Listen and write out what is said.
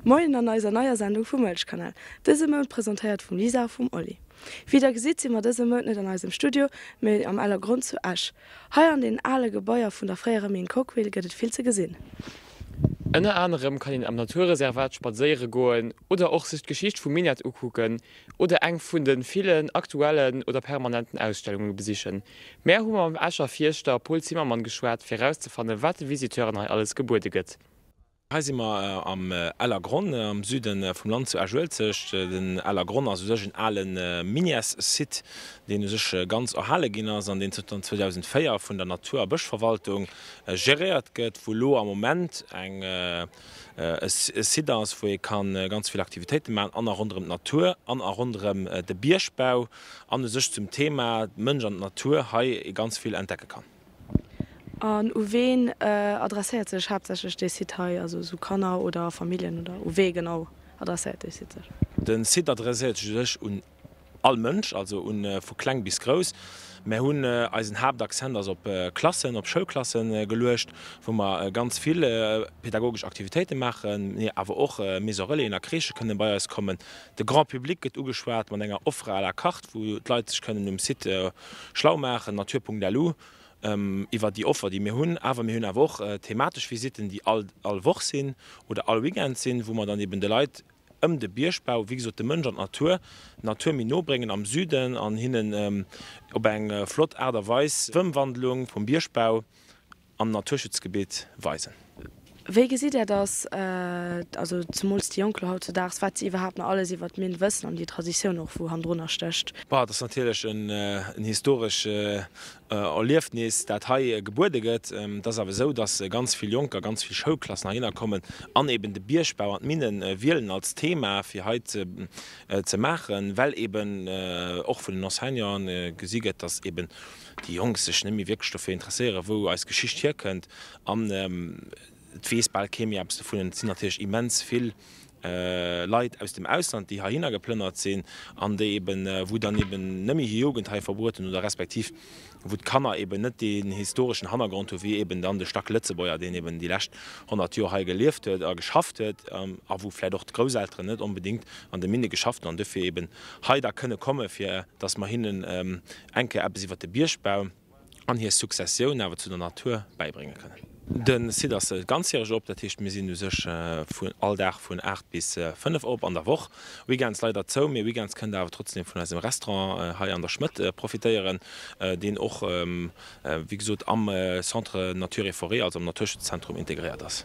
Moin an eiser neuer Sendung vum Mëlchkanal. Dëse Mëd präsentiert vum Lisa vum Olli. Wieder gesit si mat dëse Mëd net an eisem Studio méi am aller Grund zu Asch. Hei an den alle Gebäier vun der Fréiere Min Kockwil gëtt viel ze gesinn. Ënner anderem kann ihn am Naturreservat spaziere goen oder och sich Geschicht vum Minat ukucken oder eng vun den vielen aktuellen oder permanenten Ausstellungen besichen. Meer hummer am Ascher Vierster Polzimmermann geschwert fir rauszufannen, wat Visiteuren alles gebote gëtt. Immer am Allergrund am Süden vom Land zu Erschwelzecht den Allergrund also sech allen Minias-Sit, den sech ganz erhalle ginners an den 2004 vun der Naturböschverwaltung geriert gëtt, wo lo am moment eng Sidans, wo ich kann ganz viele Aktivitäten machen, an rundem Natur, an rundem de Bierspau, an sech zum Thema Mënsch an Natur ha ganz viel entdecken kann. An wen adressiert sech hauptsächlich de Sitei, also so Kanner oder Familien oder we genau adressiert sech? Den Sit adressiert sech un all Mënsch, also vu klein bis groß. Me hunn als en Hauptakzent op Klassen, op Schulklassen gelecht, wo man ganz viele pädagogische Aktivitäten machen, awer och Mesorelle in der Krische können bei uns kommen. De Grand Publikum gët ugeschwert, man enger offre à la carte, wo Leute können Sit schlau machen, Natur.lu. Iwer die Offer, die mir hunn, awer mir hunn a woch thematisch Visiten, die all woch sinn oder all Weekend sinn, wo man dann eben de Leiit de Bierspau, wie gesagt, de Mënsch an Natur Min bringen am Süden an hinnen op eng Flotterderweis Wëmmwandlung vom Bierspau am Naturschutzgebiet weisen. Wege sieht das also zum die Jonkel haut dags wat sie überhaupt noch alles wat min wëssen an die Tradition noch wo han runnner stöcht. Das natürlich ein historisch Erliefnis dat ha Geburde gëtt, das awer so, dass ganz viel Junker, ganz viel Schulklassen hinkommen an eben de Bierspau an Minen wieelen als Thema fir heute ze machen, weil eben och vu den Enseignern gesieget, dass eben die Jungs sech nimi Wirkstoffe interessiere, wo als Geschicht hier könnt an Feesball käme sind natürlich immens viel Leute aus dem Ausland, die Haina geplündert sind, an der eben, wo dann eben nämlich Jugendheit verboten oder respektiv, wo kann er eben nicht den historischen Hintergrund wie eben dann der Stadt Lützebäuer, den eben die letzten 100 Jahre gelebt hat, geschafft hat, aber wo vielleicht auch die Großeltern nicht unbedingt an der Mine geschafft haben, und dafür eben heute können kommen, für, dass man ihnen enke über den Bierspau an hier Sukzession aber zu der Natur beibringen können. Den si das ganzjährige Job, dat hicht mir sinn sech vun alldach vun 8 bis 5 op an der Woche. Weekends leider zo mir Weekends können awer trotzdem vun dem Restaurant ha an der Schmidt profitéieren, den och wie gesot am Centre Nature et Forêt, also am Naturschutzzentrum integriert ass.